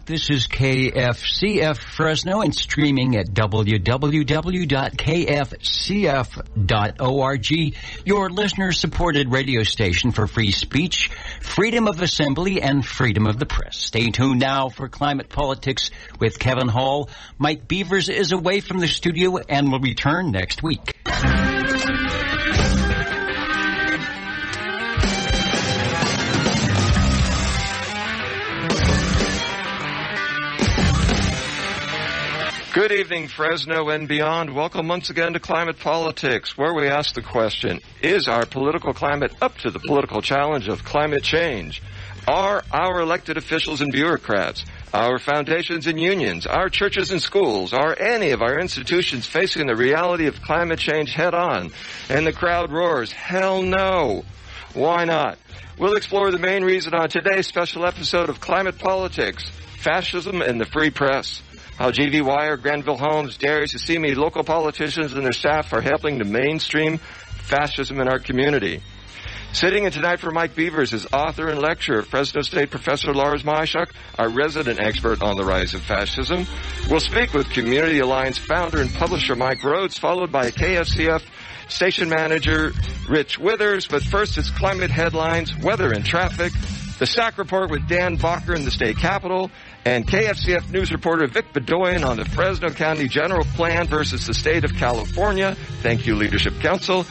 This is KFCF Fresno and streaming at www.kfcf.org, your listener-supported radio station for free speech, freedom of assembly, and freedom of the press. Stay tuned now for Climate Politics with Kevin Hall. Mike Beavers is away from the studio and will return next week. Good evening, Fresno and beyond. Welcome once again to Climate Politics, where we ask the question, is our political climate up to the political challenge of climate change? Are our elected officials and bureaucrats, our foundations and unions, our churches and schools, are any of our institutions facing the reality of climate change head on? And the crowd roars, hell no. Why not? We'll explore the main reason on today's special episode of Climate Politics, Fascism and the Free Press. How GV Wire, Granville Homes, Dairies, Assimi, local politicians and their staff are helping to mainstream fascism in our community. Sitting in tonight for Mike Beavers is author and lecturer, Fresno State Professor Lars Myshuk, our resident expert on the rise of fascism. We'll speak with Community Alliance founder and publisher Mike Rhodes, followed by KFCF station manager Rich Withers. But first, it's climate headlines, weather and traffic, the SAC report with Dan Bacher in the state capitol, and KFCF news reporter Vic Bedoyan on the Fresno County General Plan versus the state of California. Thank you, Leadership Council.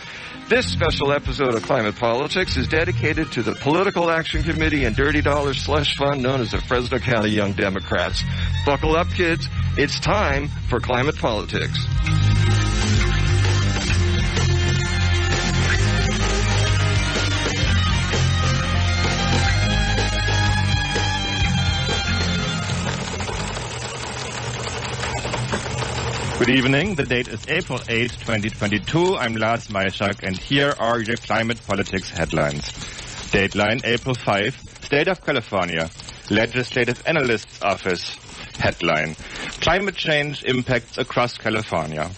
This special episode of Climate Politics is dedicated to the Political Action Committee and Dirty Dollars Slush Fund known as the Fresno County Young Democrats. Buckle up, kids. It's time for Climate Politics. Good evening. The date is April 8, 2022. I'm Lars Myshuk, and here are your Climate Politics headlines. Dateline, April 5, State of California, Legislative Analyst's Office. Headline, Climate change impacts across California.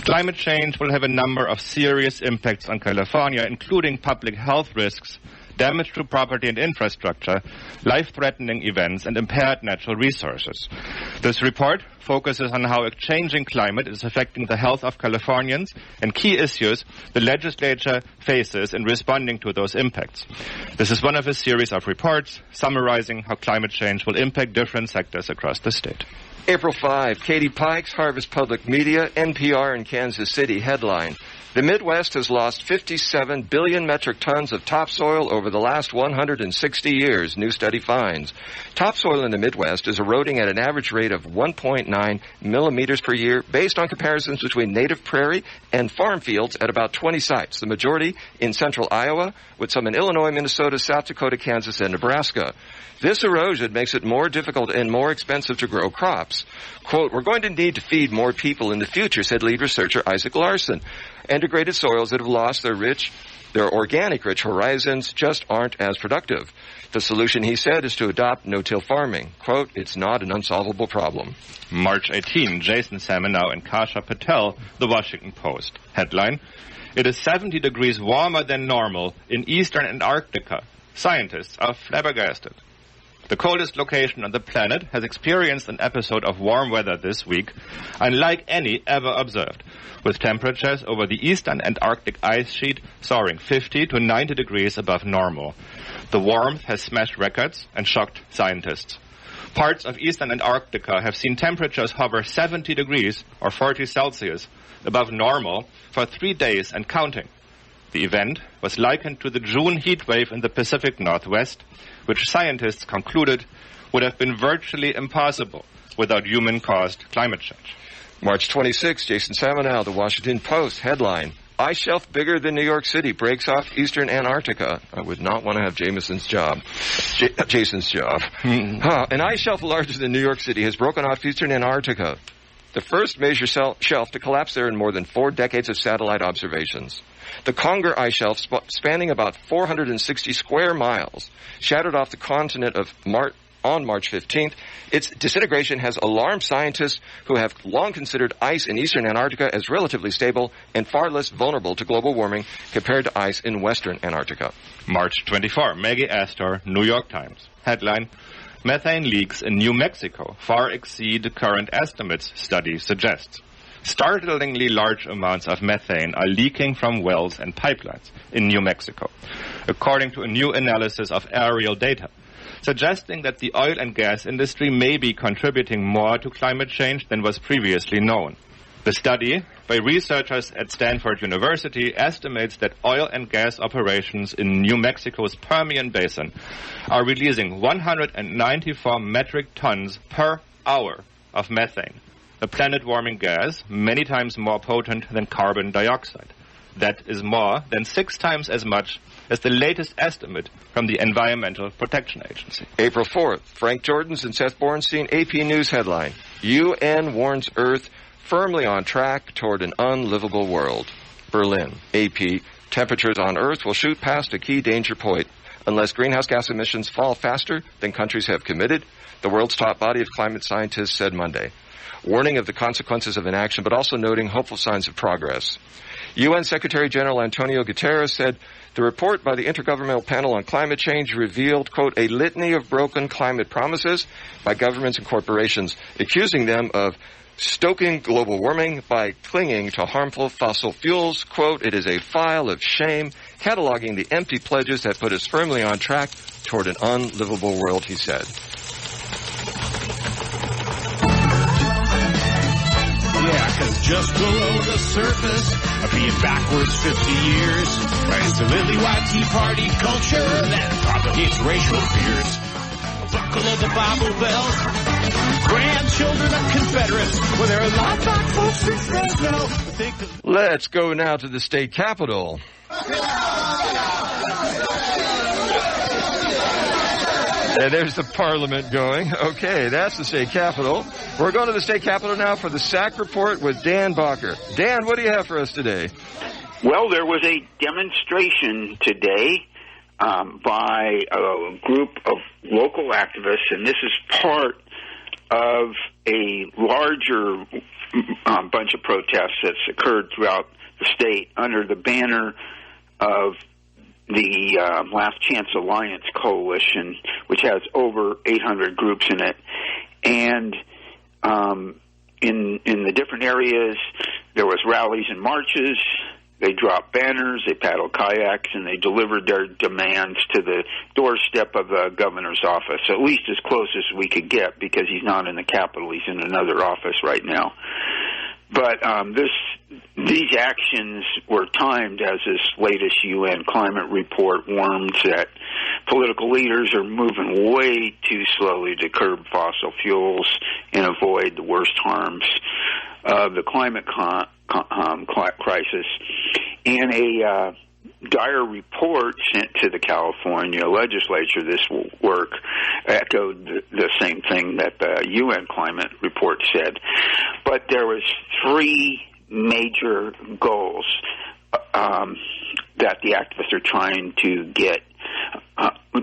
Climate change will have a number of serious impacts on California, including public health risks, damage to property and infrastructure, life-threatening events, and impaired natural resources. This report focuses on how a changing climate is affecting the health of Californians and key issues the legislature faces in responding to those impacts. This is one of a series of reports summarizing how climate change will impact different sectors across the state. April 5, Katie Pikes, Harvest Public Media, NPR in Kansas City. Headline, the Midwest has lost 57 billion metric tons of topsoil over the last 160 years, new study finds. Topsoil in the Midwest is eroding at an average rate of 1.9 millimeters per year based on comparisons between native prairie and farm fields at about 20 sites, the majority in central Iowa, with some in Illinois, Minnesota, South Dakota, Kansas, and Nebraska. This erosion makes it more difficult and more expensive to grow crops. Quote, we're going to need to feed more people in the future, said lead researcher Isaac Larson. Integrated soils that have lost their organic rich horizons just aren't as productive. The solution, he said, is to adopt no-till farming. Quote, it's not an unsolvable problem. March 18, Jason Samenow and Kasha Patel, The Washington Post. Headline, it is 70 degrees warmer than normal in eastern Antarctica. Scientists are flabbergasted. The coldest location on the planet has experienced an episode of warm weather this week, unlike any ever observed, with temperatures over the eastern Antarctic ice sheet soaring 50 to 90 degrees above normal. The warmth has smashed records and shocked scientists. Parts of eastern Antarctica have seen temperatures hover 70 degrees or 40 Celsius above normal for 3 days and counting. The event was likened to the June heat wave in the Pacific Northwest, which scientists concluded would have been virtually impossible without human-caused climate change. March 26, Jason Samenow, The Washington Post. Headline, ice shelf bigger than New York City breaks off eastern Antarctica. I would not want to have Jason's job. An ice shelf larger than New York City has broken off eastern Antarctica, the first major shelf to collapse there in more than 4 decades of satellite observations. The Conger ice shelf, spanning about 460 square miles, shattered off the continent of on March 15th. Its disintegration has alarmed scientists who have long considered ice in eastern Antarctica as relatively stable and far less vulnerable to global warming compared to ice in western Antarctica. March 24, Maggie Astor, New York Times. Headline: Methane leaks in New Mexico far exceed current estimates, study suggests. Startlingly large amounts of methane are leaking from wells and pipelines in New Mexico, according to a new analysis of aerial data, suggesting that the oil and gas industry may be contributing more to climate change than was previously known. The study, by researchers at Stanford University, estimates that oil and gas operations in New Mexico's Permian Basin are releasing 194 metric tons per hour of methane, a planet-warming gas many times more potent than carbon dioxide. That is more than 6 times as much as the latest estimate from the Environmental Protection Agency. April 4th, Frank Jordan's and Seth Bornstein, AP News headline: UN warns Earth firmly on track toward an unlivable world. Berlin, AP, temperatures on Earth will shoot past a key danger point unless greenhouse gas emissions fall faster than countries have committed, the world's top body of climate scientists said Monday, warning of the consequences of inaction, but also noting hopeful signs of progress. UN Secretary General Antonio Guterres said the report by the Intergovernmental Panel on Climate Change revealed, quote, a litany of broken climate promises by governments and corporations, accusing them of stoking global warming by clinging to harmful fossil fuels. Quote, it is a file of shame, cataloging the empty pledges that put us firmly on track toward an unlivable world, he said. Yeah, because just below the surface of being backwards 50 years, right, the lily white tea party culture that propagates racial fears. Buckle of the Bible Belt, grandchildren of Confederates, well, there are a lot of black folks in Fresno. Let's go now to the state capitol. And there's the parliament going. Okay, that's the state capitol. We're going to the state capitol now for the SAC report with Dan Bacher. Dan, what do you have for us today? Well, there was a demonstration today by a group of local activists, and this is part of a larger bunch of protests that's occurred throughout the state under the banner of the Last Chance Alliance Coalition, which has over 800 groups in it. And in the different areas, there was rallies and marches. They dropped banners, they paddled kayaks, and they delivered their demands to the doorstep of the governor's office, at least as close as we could get, because he's not in the Capitol, he's in another office right now. But these actions were timed as this latest UN climate report warns that political leaders are moving way too slowly to curb fossil fuels and avoid the worst harms of the climate crisis. And a dire report sent to the California legislature this work echoed the same thing that the UN climate report said. But there was 3 major goals that the activists are trying to get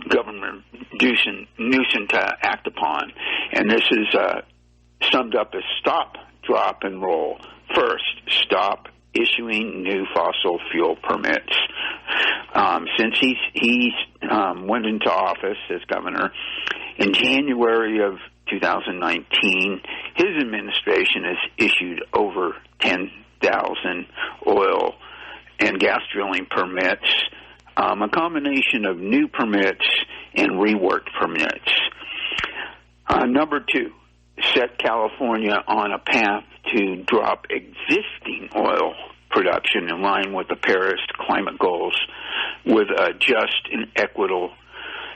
government Newsom to act upon. And this is summed up as stop, drop, and roll. First, stop issuing new fossil fuel permits. Since he's went into office as governor in January of 2019, his administration has issued over 10,000 oil and gas drilling permits, a combination of new permits and reworked permits. Number 2, set California on a path to drop existing oil production in line with the Paris climate goals with a just and equitable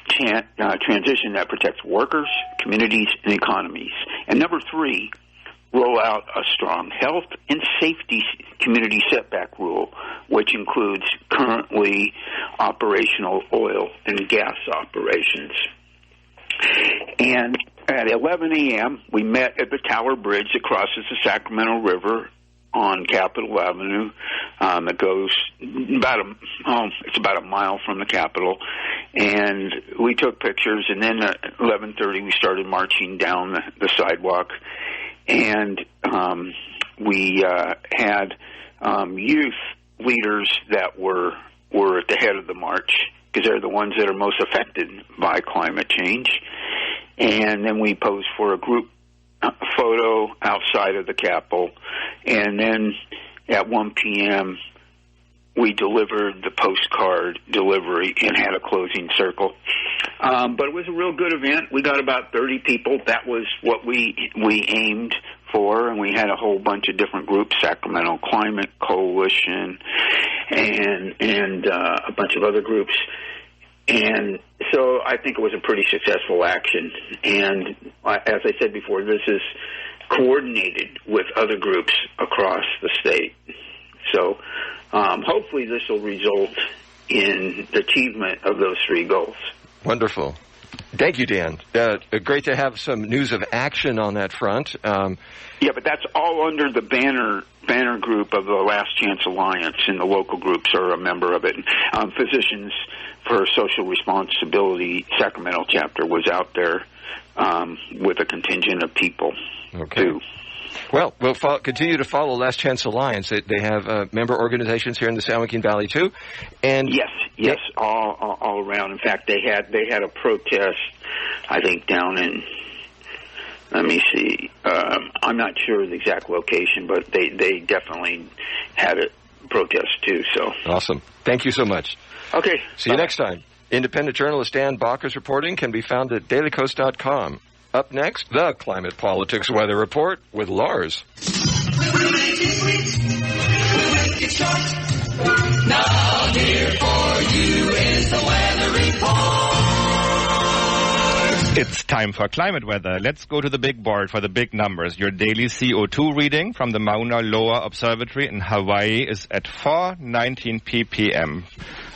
transition that protects workers, communities, and economies. And number 3, roll out a strong health and safety community setback rule, which includes currently operational oil and gas operations. And at 11 a.m., we met at the Tower Bridge that crosses the Sacramento River on Capitol Avenue that goes it's about a mile from the Capitol, and we took pictures. And then at 11:30, we started marching down the sidewalk, and we had youth leaders that were at the head of the march, because they're the ones that are most affected by climate change. And then we posed for a group photo outside of the Capitol, and then at 1 p.m. we delivered the postcard delivery and had a closing circle. But it was a real good event. We got about 30 people. That was what we aimed for, and we had a whole bunch of different groups, Sacramento Climate Coalition and a bunch of other groups. And so I think it was a pretty successful action. And as I said before, this is coordinated with other groups across the state. So hopefully this will result in the achievement of those three goals. Wonderful. Thank you, Dan. Great to have some news of action on that front. Yeah, but that's all under the banner group of the Last Chance Alliance, and the local groups are a member of it. Physicians for Social Responsibility Sacramento chapter was out there with a contingent of people, too. Well, we'll continue to follow Last Chance Alliance. They have member organizations here in the San Joaquin Valley, too. And Yes, all around. In fact, they had a protest, I think, down in, let me see, I'm not sure the exact location, but they definitely had a protest, too. So awesome. Thank you so much. Okay. See you next time. Independent journalist Dan Bacher's reporting can be found at dailycoast.com. Up next, the Climate Politics Weather Report with Lars. Now here for you is the weather report. It's time for climate weather. Let's go to the big board for the big numbers. Your daily CO2 reading from the Mauna Loa Observatory in Hawaii is at 4:19 ppm,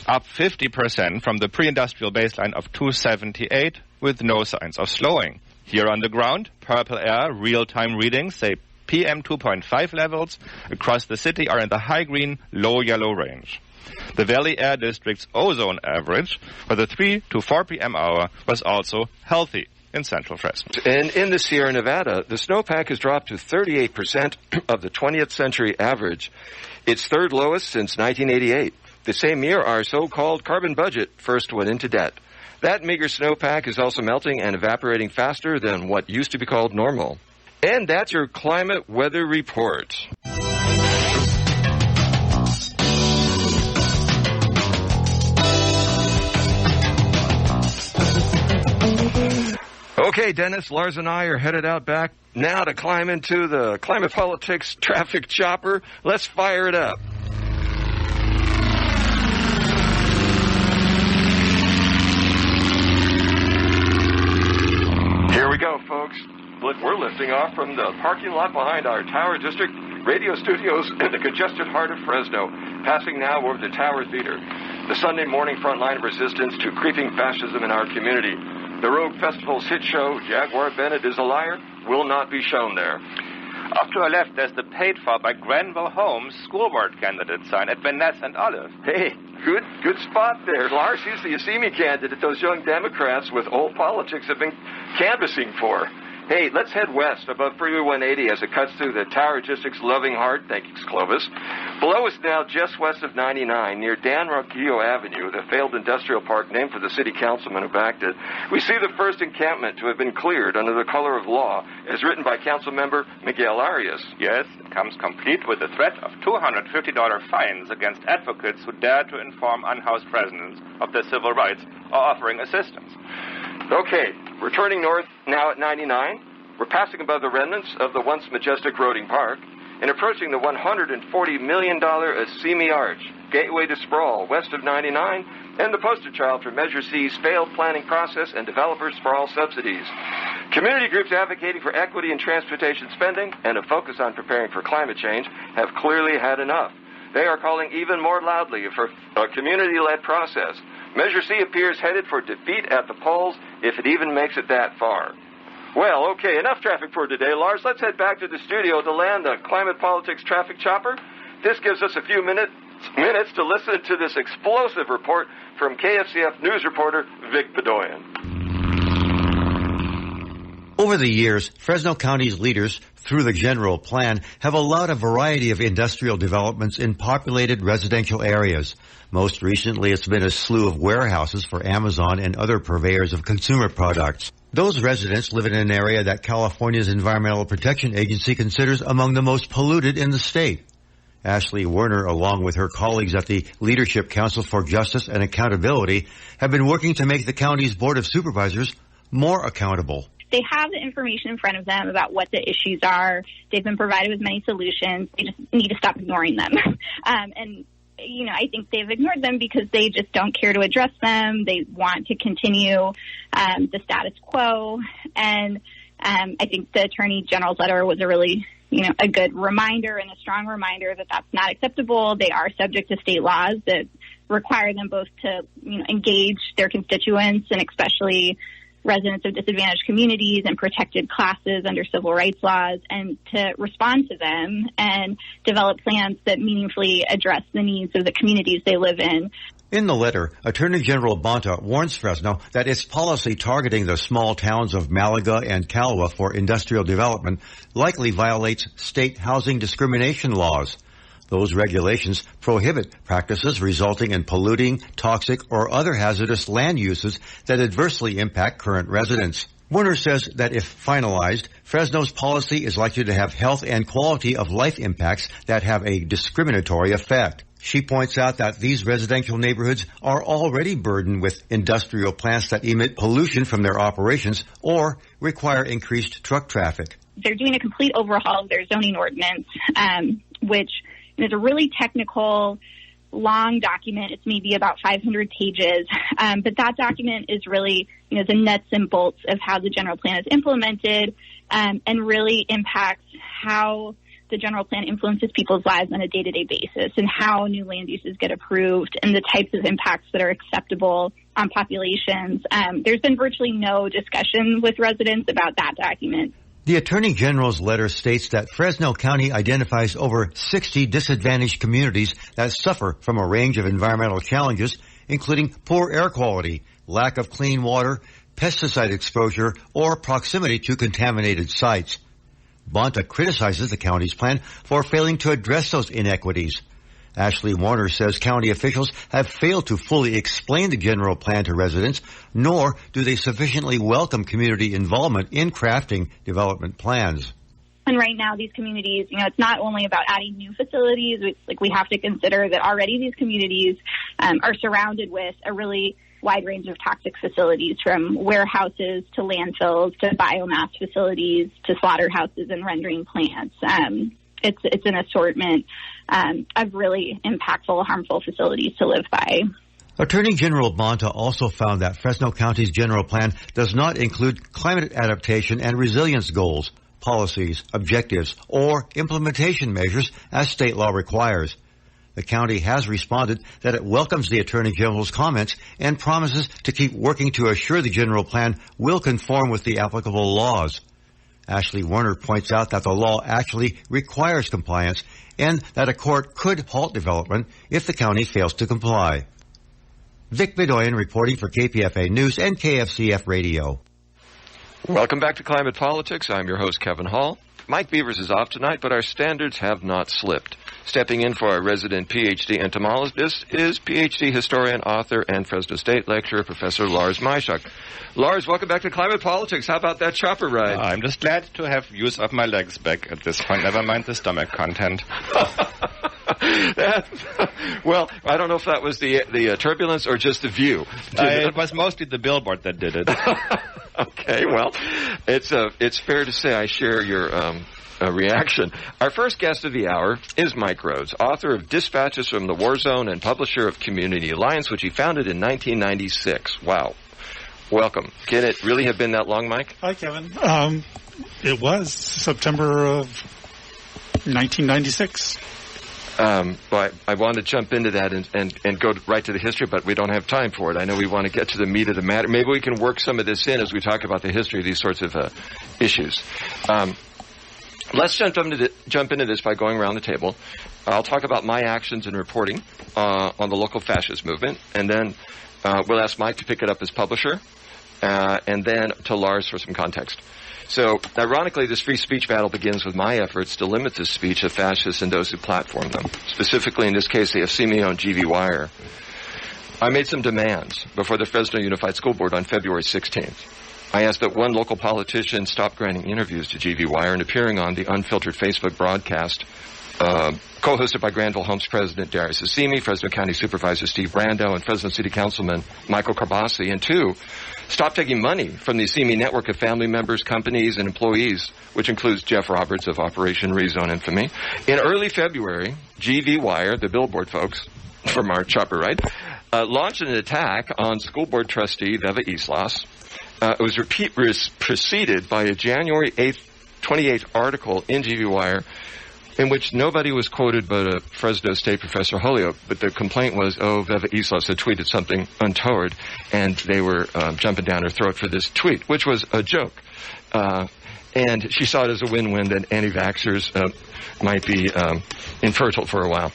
up 50% from the pre-industrial baseline of 278, with no signs of slowing. Here on the ground, purple air real-time readings say PM 2.5 levels across the city are in the high green, low yellow range. The Valley Air District's ozone average for the 3 to 4 p.m. hour was also healthy in central Fresno. And in the Sierra Nevada, the snowpack has dropped to 38% of the 20th century average. It's third lowest since 1988. The same year, our so-called carbon budget first went into debt. That meager snowpack is also melting and evaporating faster than what used to be called normal. And that's your climate weather report. Okay, Dennis, Lars, and I are headed out back now to climb into the Climate Politics traffic chopper. Let's fire it up. Here we go, folks. We're lifting off from the parking lot behind our Tower District radio studios in the congested heart of Fresno, passing now over the Tower Theater, the Sunday morning front line of resistance to creeping fascism in our community. The Rogue Festival's hit show, Jaguar Bennett is a Liar, will not be shown there. Off to our left, there's the paid-for by Granville Homes school board candidate sign at Van Ness and Olive. Hey, good spot there. Lars, he's the Yosemite candidate those young Democrats with old politics have been canvassing for. Hey, let's head west above Freeway 180 as it cuts through the Tower District's loving heart. Thank you, Clovis. Below us now, just west of 99, near Dan Roquillo Avenue, the failed industrial park named for the city councilman who backed it, we see the first encampment to have been cleared under the color of law, as written by council member Miguel Arias. Yes, it comes complete with the threat of $250 fines against advocates who dare to inform unhoused residents of their civil rights or offering assistance. Okay, returning north now at 99, we're passing above the remnants of the once majestic Roding Park and approaching the $140 million Asimi Arch, gateway to sprawl west of 99, and the poster child for Measure C's failed planning process and developer sprawl subsidies. Community groups advocating for equity in transportation spending and a focus on preparing for climate change have clearly had enough. They are calling even more loudly for a community-led process. Measure C appears headed for defeat at the polls, if it even makes it that far. Well, okay, enough traffic for today. Lars, let's head back to the studio to land the Climate Politics Traffic Chopper. This gives us a few minutes to listen to this explosive report from KFCF news reporter Vic Bedoyan. Over the years, Fresno County's leaders, through the general plan, have allowed a variety of industrial developments in populated residential areas. Most recently, it's been a slew of warehouses for Amazon and other purveyors of consumer products. Those residents live in an area that California's Environmental Protection Agency considers among the most polluted in the state. Ashley Werner, along with her colleagues at the Leadership Council for Justice and Accountability, have been working to make the county's Board of Supervisors more accountable. They have the information in front of them about what the issues are. They've been provided with many solutions. They just need to stop ignoring them. I think they've ignored them because they just don't care to address them. They want to continue the status quo. And I think the Attorney General's letter was a really, a good reminder and a strong reminder that that's not acceptable. They are subject to state laws that require them both to, engage their constituents and especially residents of disadvantaged communities and protected classes under civil rights laws, and to respond to them and develop plans that meaningfully address the needs of the communities they live in. In the letter, Attorney General Bonta warns Fresno that its policy targeting the small towns of Malaga and Calwa for industrial development likely violates state housing discrimination laws. Those regulations prohibit practices resulting in polluting, toxic, or other hazardous land uses that adversely impact current residents. Werner says that if finalized, Fresno's policy is likely to have health and quality of life impacts that have a discriminatory effect. She points out that these residential neighborhoods are already burdened with industrial plants that emit pollution from their operations or require increased truck traffic. They're doing a complete overhaul of their zoning ordinance, which is a really technical, long document. It's maybe about 500 pages. But that document is really, the nuts and bolts of how the general plan is implemented, and really impacts how the general plan influences people's lives on a day-to-day basis and how new land uses get approved and the types of impacts that are acceptable on populations. There's been virtually no discussion with residents about that document. The Attorney General's letter states that Fresno County identifies over 60 disadvantaged communities that suffer from a range of environmental challenges, including poor air quality, lack of clean water, pesticide exposure, or proximity to contaminated sites. Bonta criticizes the county's plan for failing to address those inequities. Ashley Warner says county officials have failed to fully explain the general plan to residents, nor do they sufficiently welcome community involvement in crafting development plans. And right now, these communities, it's not only about adding new facilities. We have to consider that already these communities are surrounded with a really wide range of toxic facilities, from warehouses to landfills to biomass facilities to slaughterhouses and rendering plants. It's an assortment of really impactful, harmful facilities to live by. Attorney General Bonta also found that Fresno County's general plan does not include climate adaptation and resilience goals, policies, objectives, or implementation measures as state law requires. The county has responded that it welcomes the Attorney General's comments and promises to keep working to assure the general plan will conform with the applicable laws. Ashley Werner points out that the law actually requires compliance and that a court could halt development if the county fails to comply. Vic Bedoyan reporting for KPFA News and KFCF Radio. Welcome back to Climate Politics. I'm your host, Kevin Hall. Mike Beavers is off tonight, but our standards have not slipped. Stepping in for our resident PhD entomologist is PhD historian, author, and Fresno State lecturer, Professor Lars Myshak. Lars, welcome back to Climate Politics. How about that chopper ride? I'm just glad to have use of my legs back at this point. Never mind the stomach content. Well, I don't know if that was the turbulence or just the view. It was mostly the billboard that did it. Okay, well, it's fair to say I share your reaction. Our first guest of the hour is Mike Rhodes, author of Dispatches from the War Zone and publisher of Community Alliance, which he founded in 1996. Wow. Welcome. Can it really have been that long, Mike? Hi, Kevin. It was September of 1996. But I want to jump into that and go right to the history, but we don't have time for it. I know we want to get to the meat of the matter. Maybe we can work some of this in as we talk about the history of these sorts of issues. Let's jump into this by going around the table. I'll talk about my actions and reporting on the local fascist movement, and then we'll ask Mike to pick it up as publisher, and then to Lars for some context. So, ironically, this free speech battle begins with my efforts to limit the speech of fascists and those who platform them. Specifically, in this case, the FCME-owned GV Wire. I made some demands before the Fresno Unified School Board on February 16th. I asked that one local politician stop granting interviews to GV Wire and appearing on the unfiltered Facebook broadcast co-hosted by Granville Homes President Darius Assimi, Fresno County Supervisor Steve Brando, and Fresno City Councilman Michael Carbasi, and two, stop taking money from the Assimi network of family members, companies, and employees, which includes Jeff Roberts of Operation Rezone Infamy. In early February, GV Wire, the billboard folks from our chopper, right, launched an attack on school board trustee Veva Islas. It was preceded by a January 28th article in GV Wire in which nobody was quoted but a Fresno State professor, Holyoke. But the complaint was, Veva Islas had tweeted something untoward, and they were jumping down her throat for this tweet, which was a joke. And she saw it as a win-win that anti-vaxxers might be infertile for a while.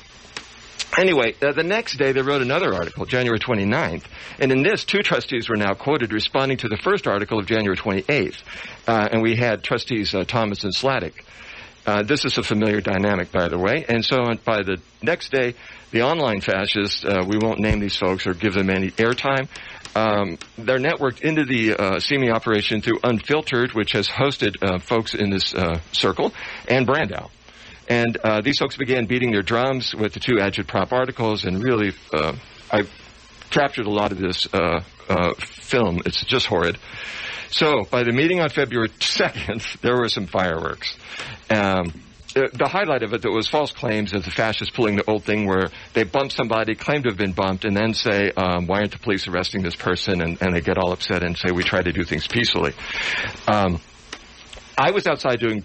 Anyway, the next day they wrote another article, January 29th, and in this, two trustees were now quoted responding to the first article of January 28th, and we had trustees Thomas and Sladek. This is a familiar dynamic, by the way, and so by the next day, the online fascists, we won't name these folks or give them any airtime, they're networked into the Assimi operation through Unfiltered, which has hosted folks in this circle, and Brandau. And these folks began beating their drums with the two agitprop articles, and really, I captured a lot of this film. It's just horrid. So, by the meeting on February 2nd, there were some fireworks. The highlight of it, that was false claims of the fascists pulling the old thing where they bump somebody, claim to have been bumped, and then say, why aren't the police arresting this person? And they get all upset and say, we try to do things peacefully. I was outside doing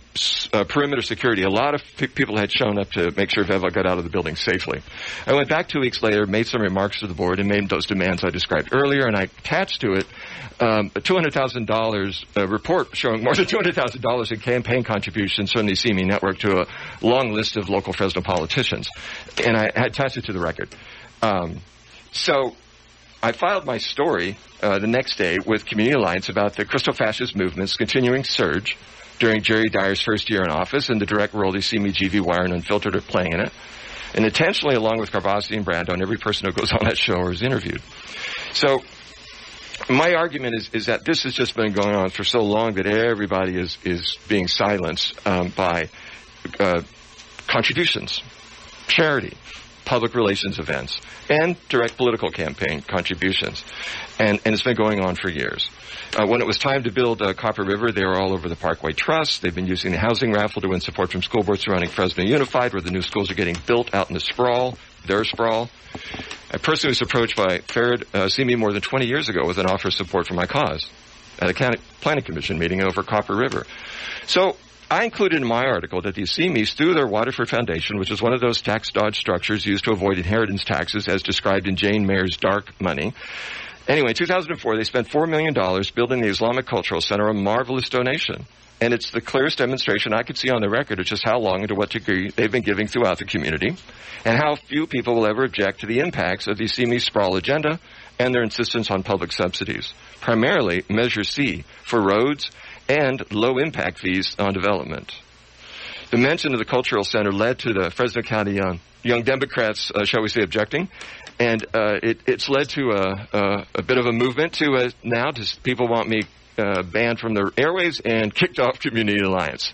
perimeter security. A lot of people had shown up to make sure Veva got out of the building safely. I went back 2 weeks later, made some remarks to the board, and made those demands I described earlier, and I attached to it a $200,000 report showing more than $200,000 in campaign contributions from the Assimi network to a long list of local Fresno politicians. And I attached it to the record. So I filed my story the next day with Community Alliance about the Christo-fascist movement's continuing surge during Jerry Dyer's first year in office and the direct role the Assimi, GV Wire, and Unfiltered are playing in it. And intentionally, along with Carbasi and Brando and every person who goes on that show or is interviewed. So my argument is that this has just been going on for so long that everybody is being silenced by contributions, charity, public relations events, and direct political campaign contributions. And it's been going on for years. When it was time to build Copper River, they were all over the Parkway Trust. They've been using the housing raffle to win support from school boards surrounding Fresno Unified, where the new schools are getting built out in the sprawl, their sprawl. I personally was approached by Farid Assimi more than 20 years ago with an offer of support for my cause at a county planning commission meeting over Copper River. So I included in my article that the Assimis, through their Waterford Foundation, which is one of those tax dodge structures used to avoid inheritance taxes as described in Jane Mayer's Dark Money. Anyway, in 2004, they spent $4 million building the Islamic Cultural Center, a marvelous donation. And it's the clearest demonstration I could see on the record of just how long and to what degree they've been giving throughout the community, and how few people will ever object to the impacts of the Assimi sprawl agenda and their insistence on public subsidies, primarily Measure C for roads and low-impact fees on development. The mention of the Cultural Center led to the Fresno County Young Democrats, shall we say, objecting, and it's led to a bit of a movement to now people want me banned from the airwaves and kicked off Community Alliance.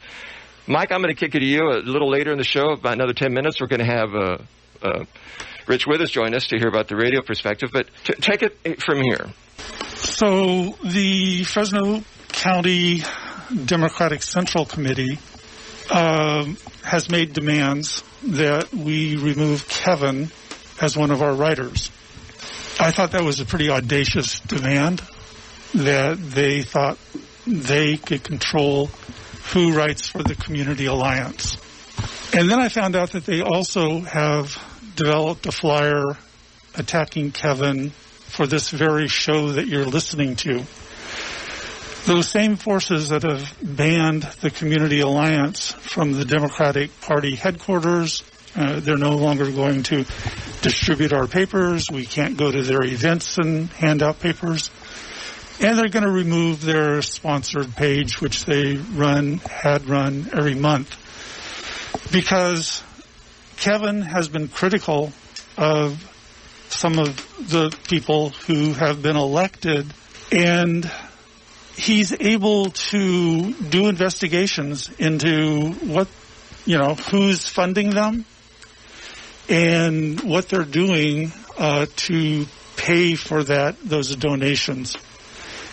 Mike, I'm going to kick it to you a little later in the show, about another 10 minutes. We're going to have Rich Withers join us to hear about the radio perspective, but take it from here. So the Fresno County Democratic Central Committee has made demands that we remove Kevin as one of our writers. I thought that was a pretty audacious demand, that they thought they could control who writes for the Community Alliance. And then I found out that they also have developed a flyer attacking Kevin for this very show that you're listening to. Those same forces that have banned the Community Alliance from the Democratic Party headquarters, they're no longer going to distribute our papers. We can't go to their events and hand out papers. And they're going to remove their sponsored page, which they had run every month. Because Kevin has been critical of some of the people who have been elected, and he's able to do investigations into who's funding them and what they're doing to pay for those donations.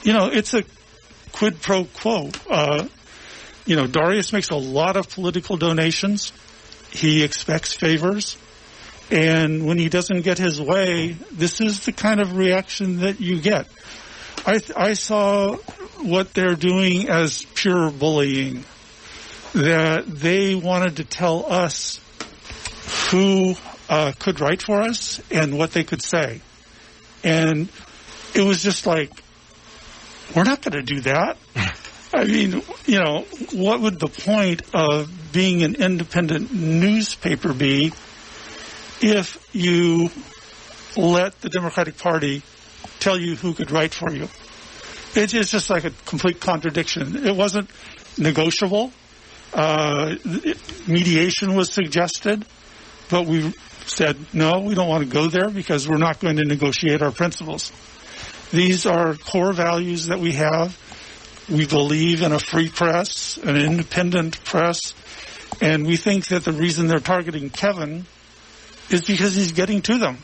It's a quid pro quo. Darius makes a lot of political donations. He expects favors. And when he doesn't get his way, this is the kind of reaction that you get. I saw what they're doing as pure bullying, that they wanted to tell us who could write for us and what they could say. And it was just like, we're not going to do that. I mean, what would the point of being an independent newspaper be if you let the Democratic Party tell you who could write for you? It's just like a complete contradiction. It wasn't negotiable. Mediation was suggested, but we said, no, we don't want to go there because we're not going to negotiate our principles. These are core values that we have. We believe in a free press, an independent press, and we think that the reason they're targeting Kevin is because he's getting to them.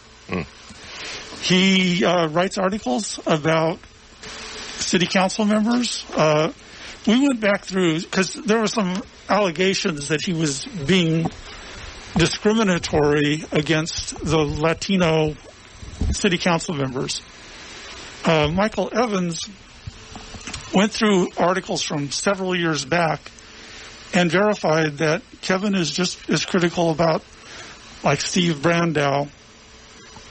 He writes articles about city council members. We went back through, because there were some allegations that he was being discriminatory against the Latino city council members. Michael Evans went through articles from several years back and verified that Kevin is just as critical about, like, Steve Brandow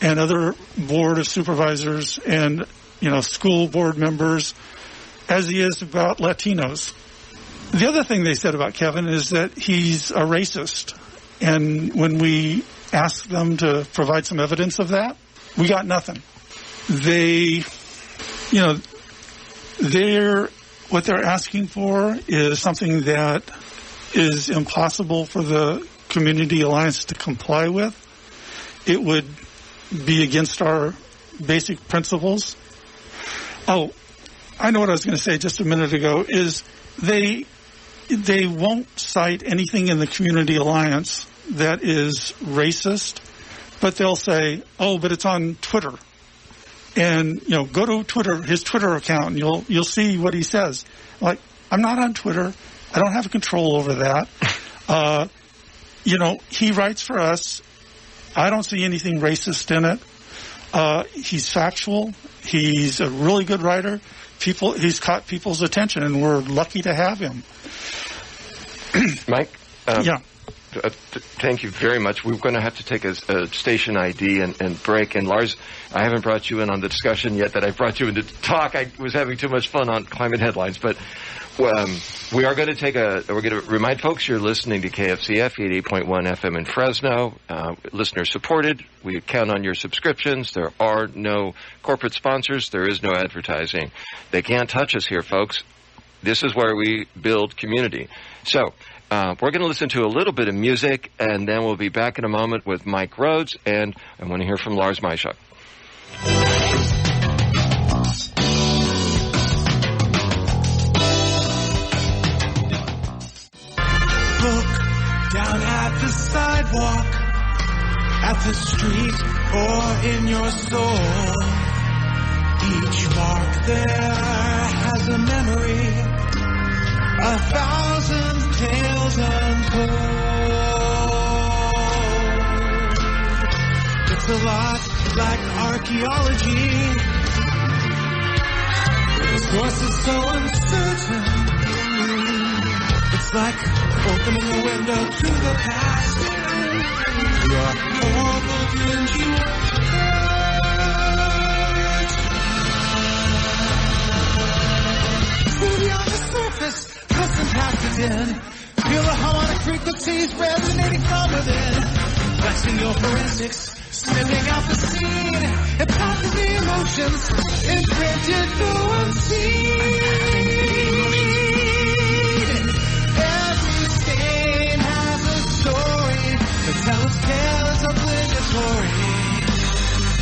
and other board of supervisors and, school board members as he is about Latinos. The other thing they said about Kevin is that he's a racist. And when we asked them to provide some evidence of that, we got nothing. What they're asking for is something that is impossible for the Community Alliance to comply with. It would be against our basic principles. Oh, I know what I was going to say just a minute ago, is they won't cite anything in the Community Alliance that is racist, but they'll say, oh, but it's on Twitter. And, go to Twitter, his Twitter account, and you'll see what he says. Like, I'm not on Twitter. I don't have control over that. He writes for us. I don't see anything racist in it. He's factual. He's a really good writer. He's caught people's attention, and we're lucky to have him. Mike? Yeah. Thank you very much. We're going to have to take a station ID and break. And Lars, I haven't brought you in on the discussion yet that I brought you in to talk. I was having too much fun on climate headlines. But we are going to we're going to remind folks you're listening to KFCF 88.1 FM in Fresno. Listener supported. We count on your subscriptions. There are no corporate sponsors. There is no advertising. They can't touch us here, folks. This is where we build community. So, we're going to listen to a little bit of music, and then we'll be back in a moment with Mike Rhodes, and I want to hear from Lars Myshuk. Look down at the sidewalk, at the street, or in your soul. Each mark there has a memory, 1,000 tales untold. It's a lot like archaeology. The source is so uncertain. It's like opening a window to the past. Your horrible dingy words. Beauty on the surface, listen past it in. Feel the harmonic frequencies resonating from within. Blasting your forensics, sniffing out the scene. Impacting the emotions, imprinted no unseen. Every stain has a story, but tell its tale is obligatory.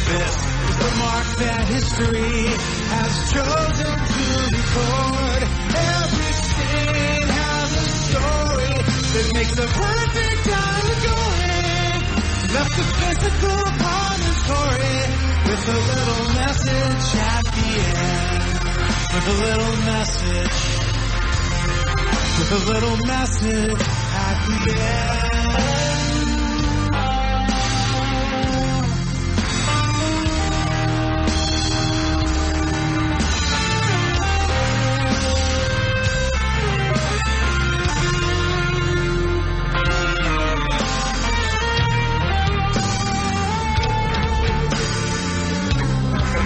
This is the mark that history has chosen to record. Every stain has a story that makes the perfect allegory. Left the physical promontory with a little message at the end. With a little message. With a little message at the end.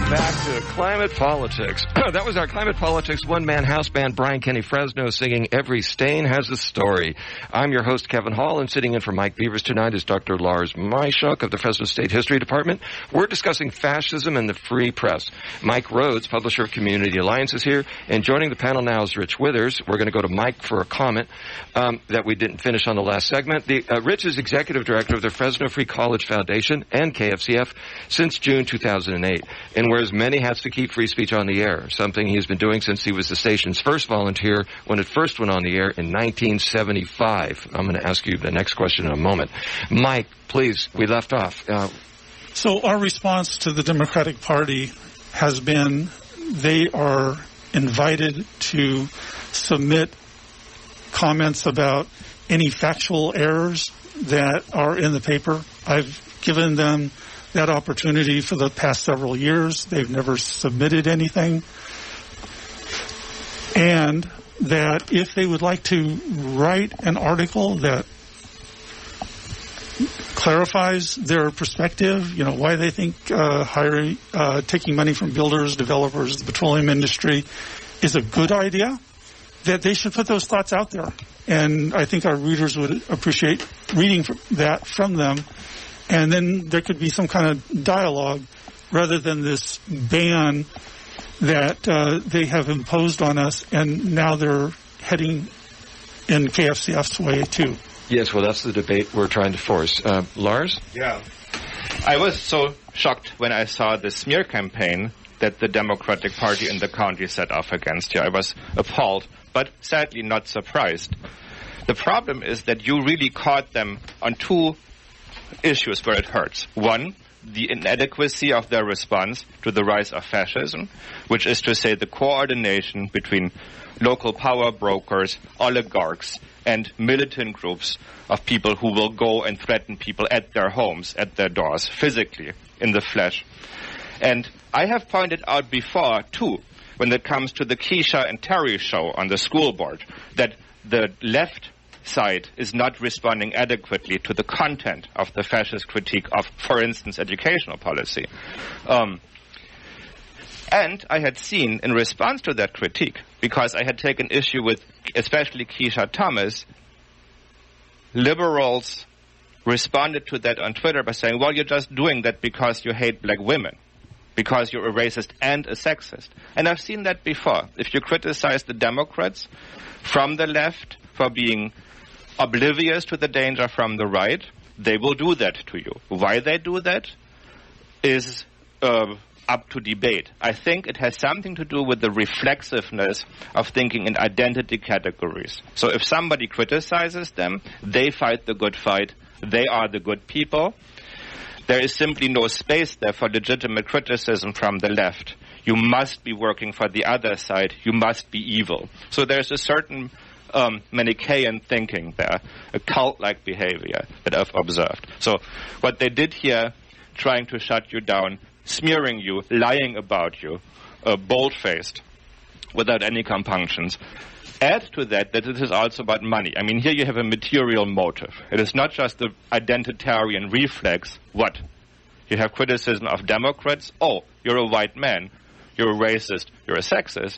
Back to Climate Politics. That was our Climate Politics one-man house band, Brian Kenny Fresno, singing Every Stain Has a Story. I'm your host, Kevin Hall, and sitting in for Mike Beavers tonight is Dr. Lars Myshuk of the Fresno State History Department. We're discussing fascism and the free press. Mike Rhodes, publisher of Community Alliance, is here, and joining the panel now is Rich Withers. We're going to go to Mike for a comment that we didn't finish on the last segment. Rich is executive director of the Fresno Free College Foundation and KFCF since June 2008, and wears many hats to keep free speech on the air, something he's been doing since he was the station's first volunteer when it first went on the air in 1975. I'm going to ask you the next question in a moment. Mike, please, we left off. So our response to the Democratic Party has been they are invited to submit comments about any factual errors that are in the paper. I've given them that opportunity for the past several years. They've never submitted anything. And that if they would like to write an article that clarifies their perspective, you know, why they think taking money from builders, developers, the petroleum industry is a good idea, that they should put those thoughts out there. And I think our readers would appreciate reading that from them. And then there could be some kind of dialogue rather than this ban that they have imposed on us, and now they're heading in KFCF's way too. Yes, well, that's the debate we're trying to force. Lars? Yeah. I was so shocked when I saw the smear campaign that the Democratic Party in the county set off against you. I was appalled, but sadly not surprised. The problem is that you really caught them on two issues where it hurts. One, the inadequacy of their response to the rise of fascism, which is to say the coordination between local power brokers, oligarchs, and militant groups of people who will go and threaten people at their homes, at their doors, physically, in the flesh. And I have pointed out before, too, when it comes to the Keisha and Terry show on the school board, that the left side is not responding adequately to the content of the fascist critique of, for instance, educational policy. And I had seen, in response to that critique, because I had taken issue with especially Keisha Thomas, liberals responded to that on Twitter by saying, well, you're just doing that because you hate black women, because you're a racist and a sexist. And I've seen that before. If you criticize the Democrats from the left for being oblivious to the danger from the right, they will do that to you. Why they do that is up to debate. I think it has something to do with the reflexiveness of thinking in identity categories. So if somebody criticizes them, they fight the good fight, they are the good people. There is simply no space there for legitimate criticism from the left. You must be working for the other side, you must be evil. So there's a certain Manichaean thinking there, a cult-like behavior that I've observed. So what they did here, trying to shut you down, smearing you, lying about you, bold-faced, without any compunctions, Add to that it is also about money. I mean, here you have a material motive. It is not just the identitarian reflex. What? You have criticism of Democrats. Oh, you're a white man. You're a racist. You're a sexist.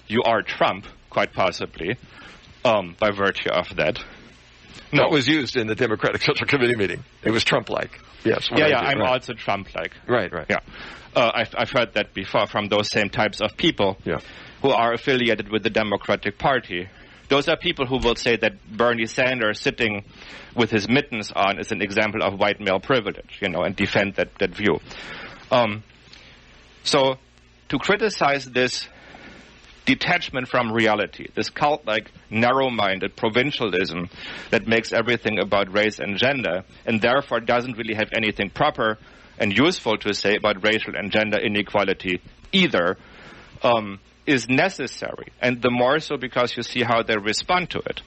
You are Trump, quite possibly, by virtue of that. No. That was used in the Democratic Central Committee meeting. It was Trump-like. Yes. Yeah, I'm also Trump-like. Right. Yeah. I've heard that before from those same types of people. Yeah. Who are affiliated with the Democratic Party. Those are people who will say that Bernie Sanders sitting with his mittens on is an example of white male privilege, and defend that view. So to criticize this detachment from reality, this cult-like, narrow-minded provincialism that makes everything about race and gender, and therefore doesn't really have anything proper and useful to say about racial and gender inequality either, is necessary, and the more so because you see how they respond to it.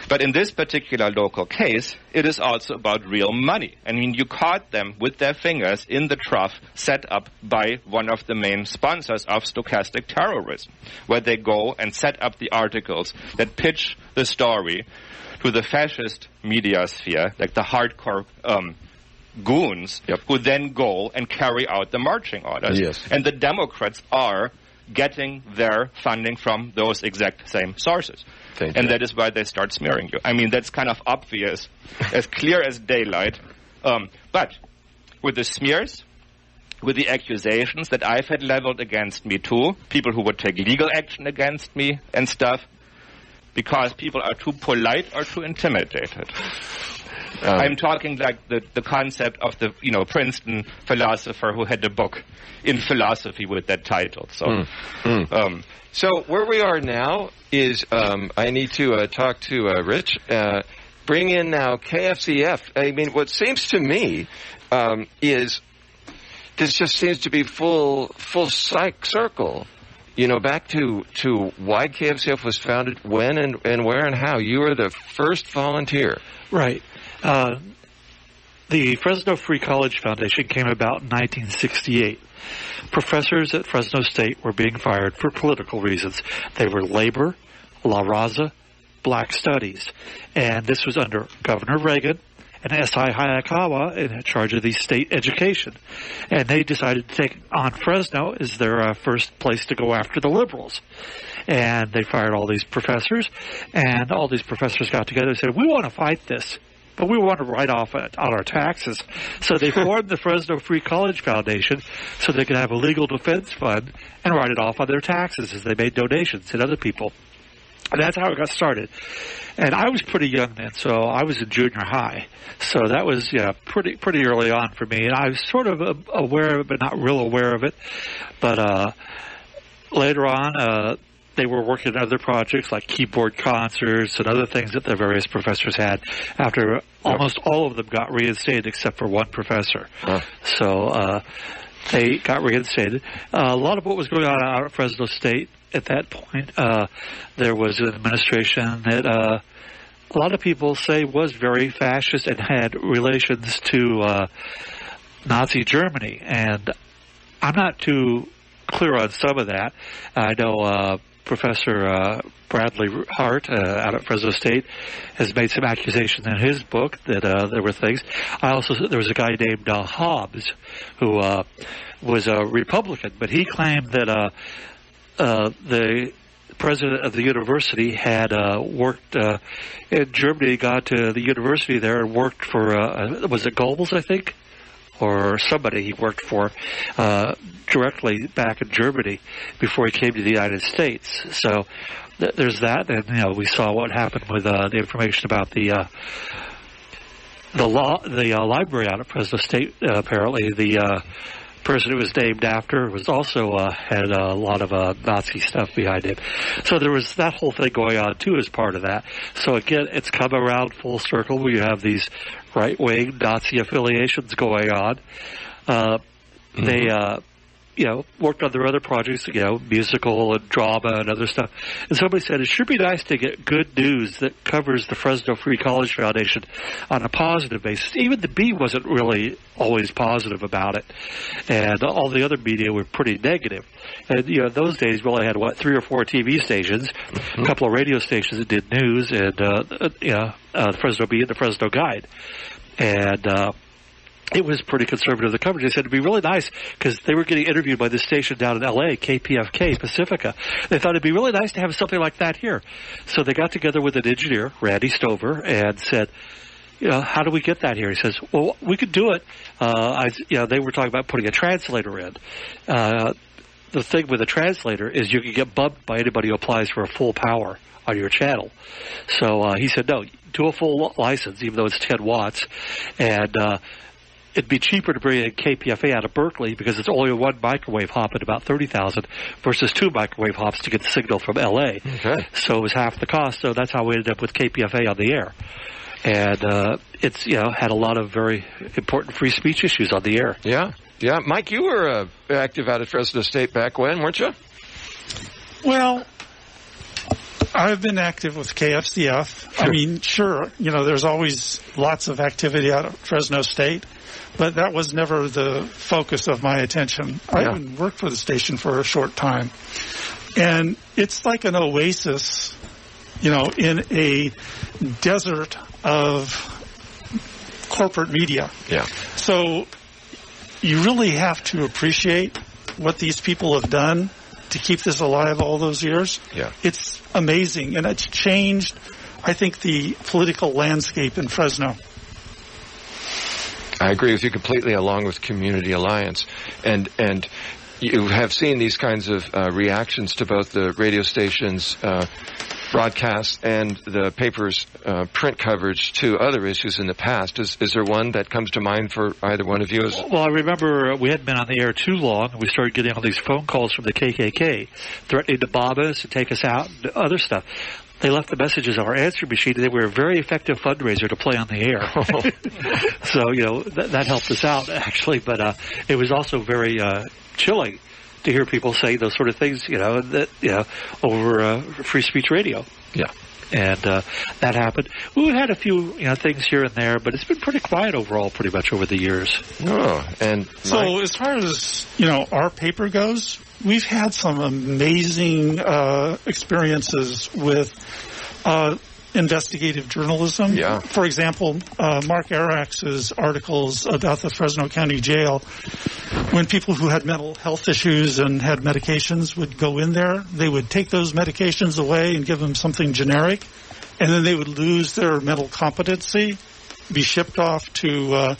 But in this particular local case, it is also about real money. I mean, you caught them with their fingers in the trough set up by one of the main sponsors of stochastic terrorism, where they go and set up the articles that pitch the story to the fascist media sphere, like the hardcore goons, who then go and carry out the marching orders. Yes. And the Democrats are getting their funding from those exact same sources. And that is why they start smearing you. I mean, that's kind of obvious, as clear as daylight. But with the smears, with the accusations that I've had leveled against me too, people who would take legal action against me and stuff, because people are too polite or too intimidated. I'm talking like the concept of the Princeton philosopher who had a book in philosophy with that title. So, so where we are now is I need to talk to Rich. Bring in now KFCF. I mean, what seems to me is this just seems to be full circle. Back to why KFCF was founded, when and where and how. You were the first volunteer. Right. The Fresno Free College Foundation came about in 1968. Professors at Fresno State were being fired for political reasons. They were labor, La Raza, black studies. And this was under Governor Reagan and S.I. Hayakawa in charge of the state education. And they decided to take on Fresno as their first place to go after the liberals. And they fired all these professors, and all these professors got together and said, we want to fight this, but we want to write off on our taxes. So they formed the Fresno Free College Foundation so they could have a legal defense fund and write it off on their taxes as they made donations to other people. And that's how it got started. And I was pretty young then, so I was in junior high. So that was pretty early on for me. And I was sort of aware of it, but not real aware of it. But later on, they were working on other projects like keyboard concerts and other things that the various professors had after almost all of them got reinstated except for one professor. So they got reinstated. A lot of what was going on out at Fresno State at that point, there was an administration that a lot of people say was very fascist and had relations to Nazi Germany. And I'm not too clear on some of that. I know Professor Bradley Hart out at Fresno State has made some accusations in his book that there were things. There was a guy named Hobbs who was a Republican, but he claimed that the president of the university had worked in Germany, got to the university there and worked for, was it Goebbels, I think? Or somebody he worked for directly back in Germany before he came to the United States. So there's that, and we saw what happened with the information about the library out at Fresno State. Apparently, the person who was named after was also had a lot of Nazi stuff behind him. So there was that whole thing going on too as part of that. So again, it's come around full circle where you have these right-wing Nazi affiliations going on. They worked on their other projects, musical and drama and other stuff. And somebody said, it should be nice to get good news that covers the Fresno Free College Foundation on a positive basis. Even the Bee wasn't really always positive about it. And all the other media were pretty negative. And, those days we only had, 3 or 4 TV stations, a couple of radio stations that did news, and, the Fresno Bee and the Fresno Guide. And, it was pretty conservative, the coverage. They said it'd be really nice because they were getting interviewed by this station down in L.A., KPFK, Pacifica. They thought it'd be really nice to have something like that here. So they got together with an engineer, Randy Stover, and said, how do we get that here? He says, well, we could do it. They were talking about putting a translator in. The thing with a translator is you can get bumped by anybody who applies for a full power on your channel. So he said, no, do a full license, even though it's 10 watts. And it'd be cheaper to bring in KPFA out of Berkeley because it's only one microwave hop at about 30,000 versus 2 microwave hops to get the signal from L.A. Okay. So it was half the cost. So that's how we ended up with KPFA on the air. And it's had a lot of very important free speech issues on the air. Yeah. Yeah. Mike, you were active out at Fresno State back when, weren't you? Well, I've been active with KFCF. Sure. I mean, sure, there's always lots of activity out of Fresno State, but that was never the focus of my attention. Yeah. I even worked for the station for a short time. And it's like an oasis, in a desert of corporate media. Yeah. So you really have to appreciate what these people have done to keep this alive all those years. Yeah. It's amazing, and it's changed, I think, the political landscape in Fresno. I agree with you completely, along with Community Alliance. And you have seen these kinds of reactions to both the radio stations' broadcasts and the paper's print coverage to other issues in the past. Is there one that comes to mind for either one of you? Well, I remember we hadn't been on the air too long, and we started getting all these phone calls from the KKK threatening to bomb us and take us out and other stuff. They left the messages on our answering machine, and they were a very effective fundraiser to play on the air. So, that helped us out, actually. But it was also very chilling to hear people say those sort of things, over free speech radio. Yeah. And that happened. We had a few things here and there, but it's been pretty quiet overall pretty much over the years. Oh, and so as far as, our paper goes, we've had some amazing experiences with investigative journalism. Yeah. For example, Mark Arax's articles about the Fresno County Jail, when people who had mental health issues and had medications would go in there, they would take those medications away and give them something generic, and then they would lose their mental competency, be shipped off to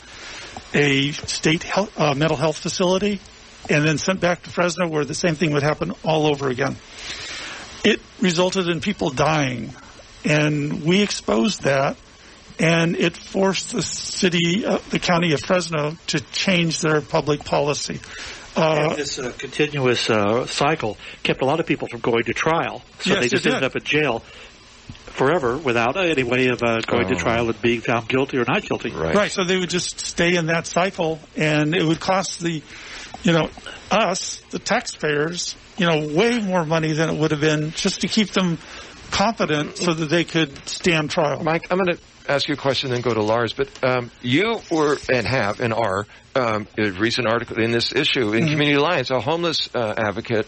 a state mental health facility, and then sent back to Fresno, where the same thing would happen all over again. It resulted in people dying, and we exposed that, and it forced the county of Fresno to change their public policy. And this continuous cycle kept a lot of people from going to trial, so yes, they just ended up in jail forever without any way of going to trial and being found guilty or not guilty. Right, so they would just stay in that cycle, and it would cost us, the taxpayers, way more money than it would have been just to keep them competent so that they could stand trial. Mike, I'm going to ask you a question, then go to Lars. But you were and have and are a recent article in this issue in Community Alliance, a homeless advocate,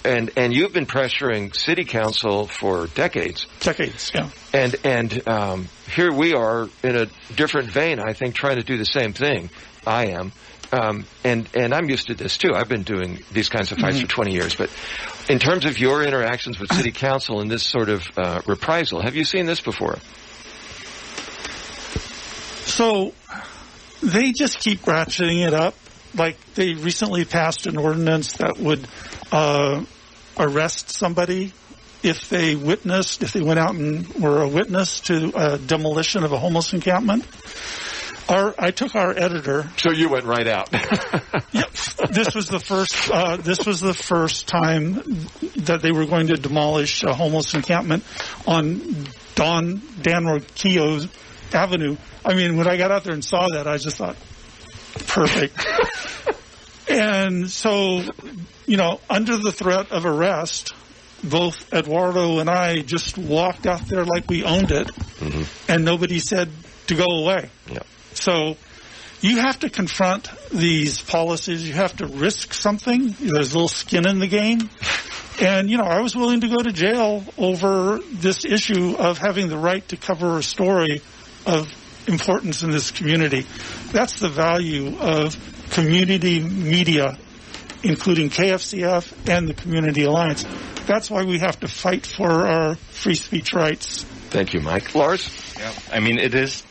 and you've been pressuring City Council for decades. Decades, yeah. And here we are in a different vein, I think, trying to do the same thing. I am. And I'm used to this too. I've been doing these kinds of fights for 20 years. But in terms of your interactions with City Council and this sort of reprisal, have you seen this before? So they just keep ratcheting it up. Like they recently passed an ordinance that would arrest somebody if they went out and were a witness to a demolition of a homeless encampment. I took our editor. So you went right out. Yep. This was the first time that they were going to demolish a homeless encampment on Dan Roquillo Avenue. I mean, when I got out there and saw that, I just thought, perfect. And so, under the threat of arrest, both Eduardo and I just walked out there like we owned it, and nobody said to go away. Yep. So you have to confront these policies. You have to risk something. There's a little skin in the game. And, I was willing to go to jail over this issue of having the right to cover a story of importance in this community. That's the value of community media, including KFCF and the Community Alliance. That's why we have to fight for our free speech rights. Thank you, Mike. Lars? Yeah. I mean, it has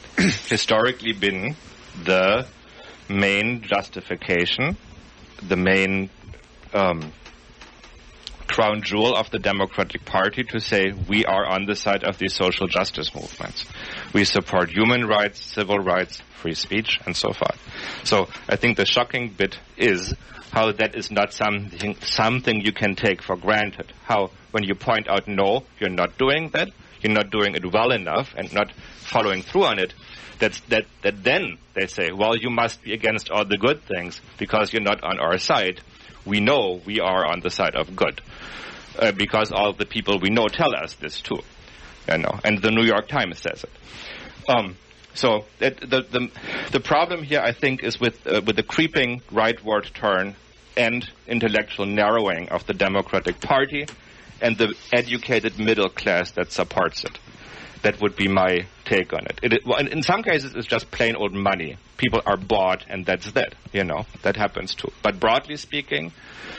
historically been the main justification, the main crown jewel of the Democratic Party to say we are on the side of these social justice movements. We support human rights, civil rights, free speech, and so forth. So I think the shocking bit is how that is not something you can take for granted. How when you point out, no, you're not doing that, you're not doing it well enough and not following through on it, that then they say, well, you must be against all the good things because you're not on our side. We know we are on the side of good because all the people we know tell us this too, and the New York Times says it. So the problem here, I think, is with the creeping rightward turn and intellectual narrowing of the Democratic Party and the educated middle class that supports it. That would be my take on it. In some cases, it's just plain old money. People are bought, and that's that. That happens too. But broadly speaking,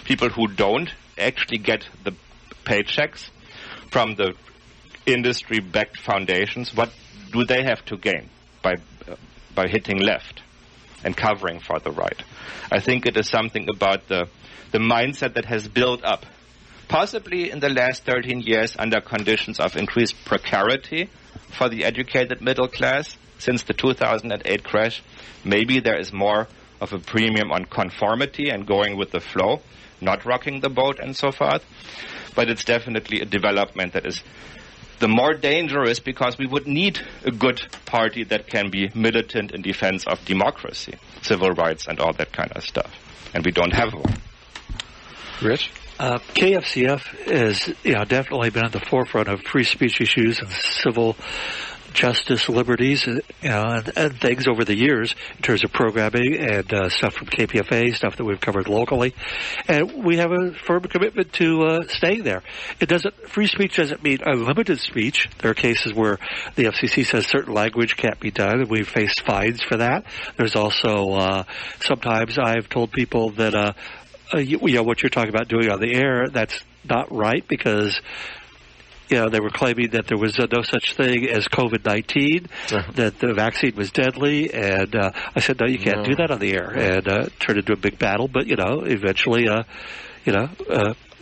people who don't actually get the paychecks from the industry-backed foundations, what do they have to gain by hitting left and covering for the right? I think it is something about the mindset that has built up, possibly in the last 13 years under conditions of increased precarity for the educated middle class since the 2008 crash. Maybe there is more of a premium on conformity and going with the flow, not rocking the boat and so forth. But it's definitely a development that is the more dangerous because we would need a good party that can be militant in defense of democracy, civil rights, and all that kind of stuff. And we don't have one. Rich? KFCF has definitely been at the forefront of free speech issues and civil justice liberties and things over the years in terms of programming and stuff from KPFA, stuff that we've covered locally. And we have a firm commitment to staying there. Free speech doesn't mean unlimited speech. There are cases where the FCC says certain language can't be done, and we've faced fines for that. There's also sometimes I've told people that what you're talking about doing on the air, that's not right because they were claiming that there was no such thing as COVID-19, that the vaccine was deadly, and I said, no, you can't do that on the air, and turned into a big battle, but, eventually,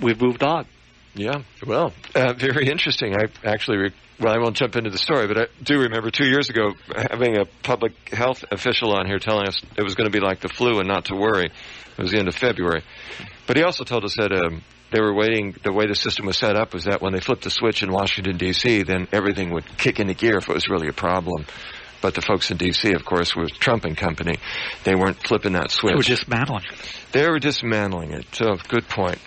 we've moved on. Yeah, well, very interesting. I actually, I won't jump into the story, but I do remember 2 years ago having a public health official on here telling us it was going to be like the flu and not to worry. It was the end of February. But he also told us that they were waiting, the way the system was set up was that when they flipped the switch in Washington, D.C., then everything would kick into gear if it was really a problem. But the folks in D.C., of course, were Trump and company. They weren't flipping that switch. They were dismantling it. They were dismantling it. So, good point.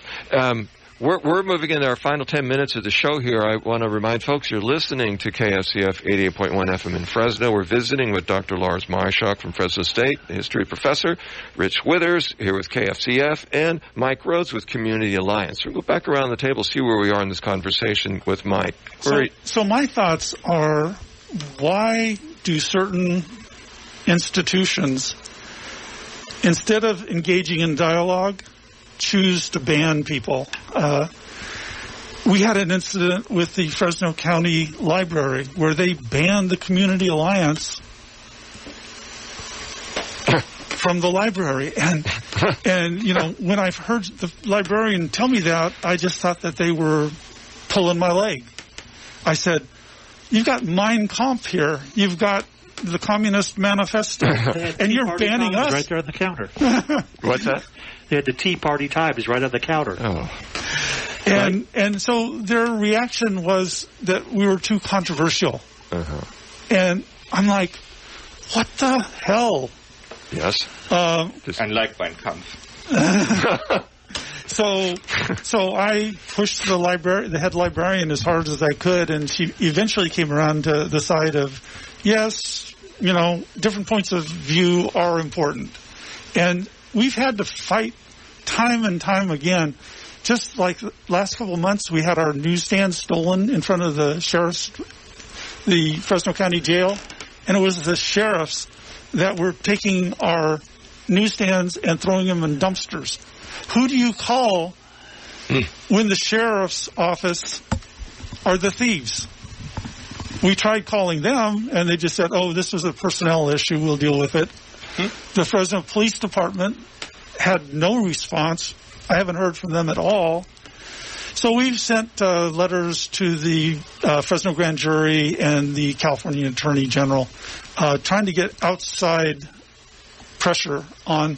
We're moving into our final 10 minutes of the show here. I want to remind folks you're listening to KFCF 88.1 FM in Fresno. We're visiting with Dr. Lars Marshock from Fresno State, the history professor, Rich Withers here with KFCF, and Mike Rhodes with Community Alliance. We'll go back around the table, see where we are in this conversation with Mike. So my thoughts are, why do certain institutions, instead of engaging in dialogue, choose to ban people? We had an incident with the Fresno County Library where they banned the Community Alliance from the library. And when I've heard the librarian tell me that, I just thought that they were pulling my leg. I said, you've got Mein Kampf here. You've got the Communist Manifesto. And you're banning us. Right there on the counter. What's that? They had the Tea Party Times right on the counter. Oh. And so their reaction was that we were too controversial. And I'm like, what the hell? Yes. And like Mein Kampf. So I pushed the head librarian as hard as I could, and she eventually came around to the side of, yes, different points of view are important. And we've had to fight time and time again. Just like the last couple of months, we had our newsstand stolen in front of the Fresno County Jail, and it was the sheriffs that were taking our newsstands and throwing them in dumpsters. Who do you call when the sheriff's office are the thieves? We tried calling them, and they just said, oh, this was a personnel issue, we'll deal with it. The Fresno Police Department had no response. I haven't heard from them at all. So we've sent letters to the Fresno Grand Jury and the California Attorney General trying to get outside pressure on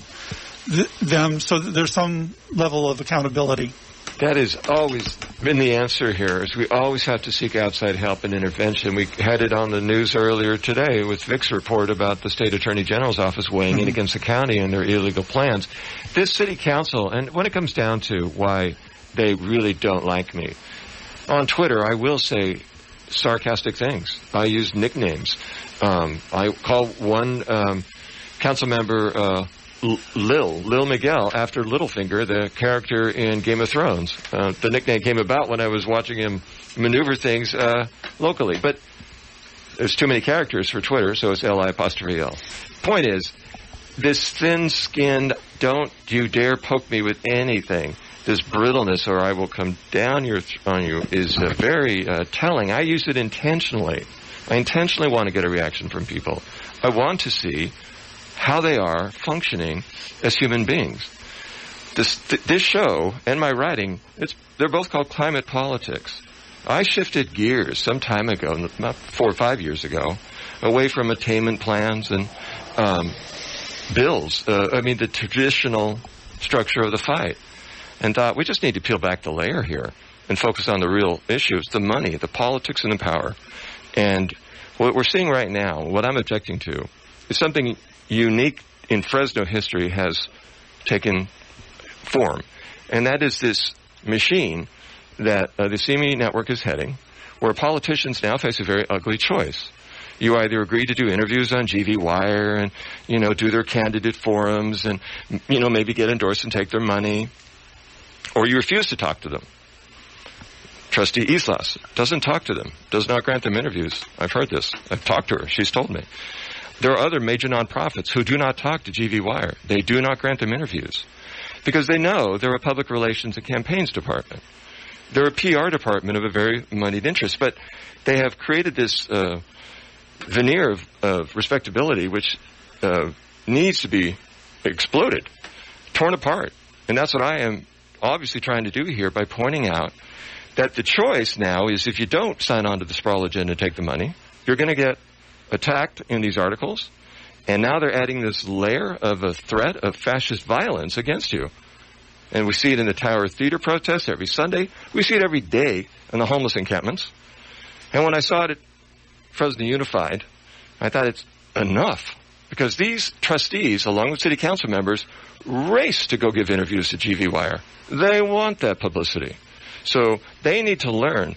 them so that there's some level of accountability. That has always been the answer here, is we always have to seek outside help and intervention. We had it on the news earlier today with Vic's report about the State Attorney General's office weighing in against the county and their illegal plans. This city council, and when it comes down to why they really don't like me, on Twitter I will say sarcastic things. I use nicknames. I call one council member Lil Miguel, after Littlefinger, the character in Game of Thrones. The nickname came about when I was watching him maneuver things locally. But there's too many characters for Twitter, so it's L-I''L. Point is, this thin-skinned, don't you dare poke me with anything, this brittleness or I will come down on you is very telling. I use it intentionally. I intentionally want to get a reaction from people. I want to see how they are functioning as human beings. This show and my writing, they're both called Climate Politics. I shifted gears some time ago, about 4 or 5 years ago, away from attainment plans and bills. The traditional structure of the fight. And thought we just need to peel back the layer here and focus on the real issues, the money, the politics, and the power. And what we're seeing right now, what I'm objecting to, is something unique in Fresno history has taken form. And that is this machine that the CME network is heading, where politicians now face a very ugly choice. You either agree to do interviews on GV Wire and, do their candidate forums and, maybe get endorsed and take their money, or you refuse to talk to them. Trustee Islas doesn't talk to them, does not grant them interviews. I've heard this. I've talked to her. She's told me. There are other major nonprofits who do not talk to GV Wire. They do not grant them interviews because they know they're a public relations and campaigns department. They're a PR department of a very moneyed interest, but they have created this veneer of respectability which needs to be exploded, torn apart. And that's what I am obviously trying to do here by pointing out that the choice now is if you don't sign on to the sprawl agenda and take the money, you're going to get attacked in these articles, and now they're adding this layer of a threat of fascist violence against you. And we see it in the Tower Theater protests every Sunday. We see it every day in the homeless encampments. And when I saw it at Fresno Unified, I thought it's enough, because these trustees, along with city council members, race to go give interviews to GV Wire. They want that publicity. So they need to learn.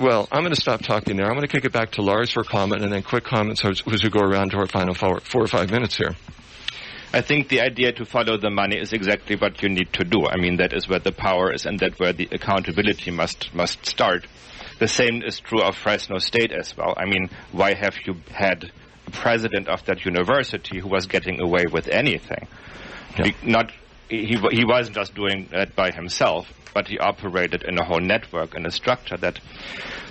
Well, I'm going to stop talking there. I'm going to kick it back to Lars for comment, and then quick comments as we go around to our final 4 or 5 minutes here. I think the idea to follow the money is exactly what you need to do. That is where the power is, and that where the accountability must start. The same is true of Fresno State as well. Why have you had a president of that university who was getting away with anything? Yeah. He wasn't just doing that by himself, but he operated in a whole network and a structure that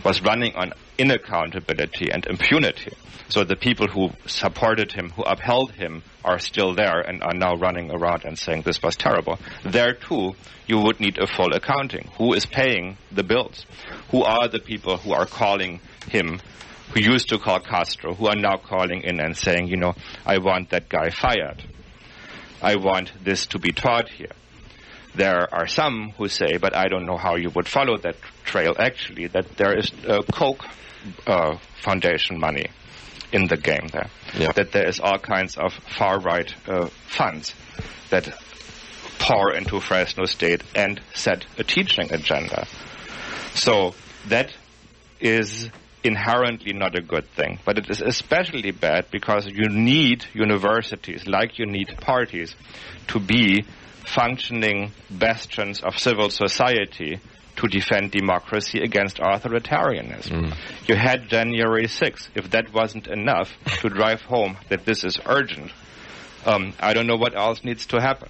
was running on inaccountability and impunity. So the people who supported him, who upheld him, are still there and are now running around and saying this was terrible. There, too, you would need a full accounting. Who is paying the bills? Who are the people who are calling him, who used to call Castro, who are now calling in and saying, I want that guy fired. I want this to be taught here. There are some who say, but I don't know how you would follow that trail actually, that there is Koch Foundation money in the game there. Yeah. That there is all kinds of far-right funds that pour into Fresno State and set a teaching agenda. So that is inherently not a good thing. But it is especially bad because you need universities, like you need parties, to be functioning bastions of civil society to defend democracy against authoritarianism. You had January 6th. If that wasn't enough to drive home that this is urgent, I don't know what else needs to happen.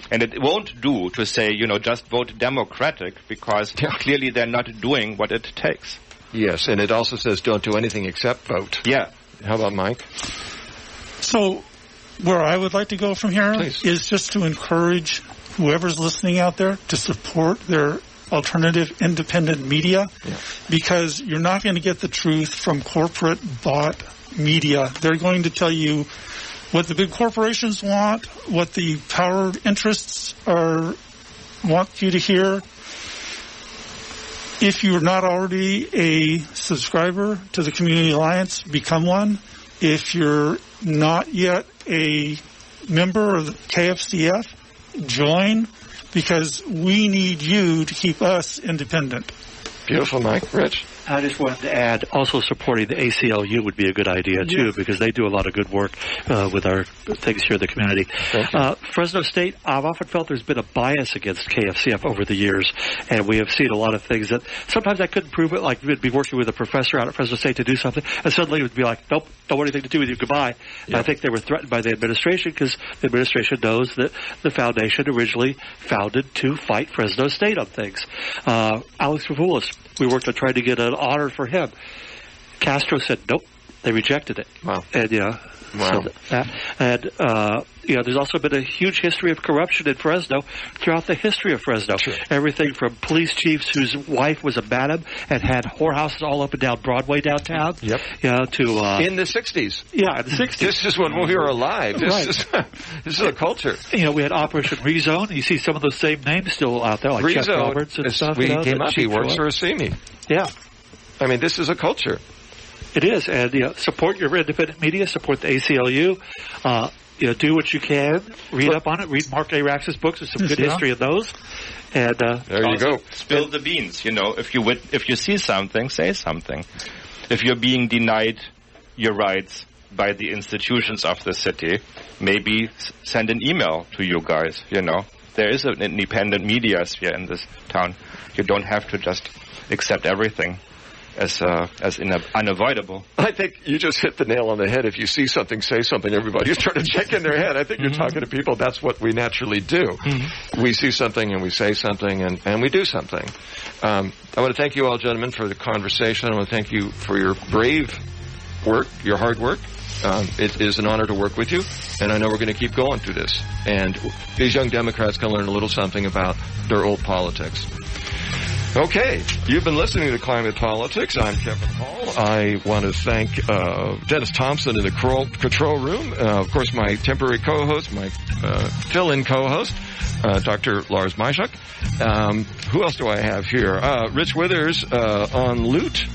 And it won't do to say, just vote Democratic, because clearly they're not doing what it takes. Yes, and it also says don't do anything except vote. Yeah. How about Mike? So where I would like to go from here is just to encourage whoever's listening out there to support their alternative independent media, because you're not going to get the truth from corporate bought media. They're going to tell you what the big corporations want, what the power interests want you to hear. If you're not already a subscriber to the Community Alliance, become one. If you're not yet a member of the KFCF, join, because we need you to keep us independent. Beautiful, Mike. Rich? I just wanted to add, also supporting the ACLU would be a good idea, too, because they do a lot of good work with our things here in the community. Fresno State, I've often felt there's been a bias against KFCF over the years, and we have seen a lot of things that sometimes I couldn't prove it, like we'd be working with a professor out at Fresno State to do something, and suddenly it would be like, nope, don't want anything to do with you, goodbye. And I think they were threatened by the administration, because the administration knows that the foundation originally founded to fight Fresno State on things. Alex Papoulis, we worked on trying to get an honor for him. Castro said nope. They rejected it. Wow. And there's also been a huge history of corruption in Fresno throughout the history of Fresno. Sure. Everything from police chiefs whose wife was a madam and had whorehouses all up and down Broadway downtown. Yep. To in the 60s. Yeah, in the 60s. This is when we were alive. This is a culture. We had Operation Rezone. You see some of those same names still out there, like Chuck Roberts and stuff. We came up. He works for Assimi. Yeah. I mean, this is a culture. It is, and support your independent media, support the ACLU. Do what you can. Read up on it. Read Mark A. Rax's books. There's some good history in those. And there you go. Spill the beans. If you see something, say something. If you're being denied your rights by the institutions of the city, maybe send an email to you guys. There is an independent media sphere in this town. You don't have to just accept everything as unavoidable. I think you just hit the nail on the head. If you see something, say something. Everybody's trying to check in their head. I think you're talking to people. That's what we naturally do. We see something and we say something and we do something. I want to thank you all, gentlemen, for the conversation. I want to thank you for your brave work, your hard work. It is an honor to work with you, and I know we're going to keep going through this. And these young Democrats can learn a little something about their old politics. Okay, you've been listening to Climate Politics. I'm Kevin Hall. I want to thank Dennis Thompson in the control room. Of course, my temporary co-host, my fill-in co-host, Dr. Lars Myshuk. Who else do I have here? Rich Withers on Loot.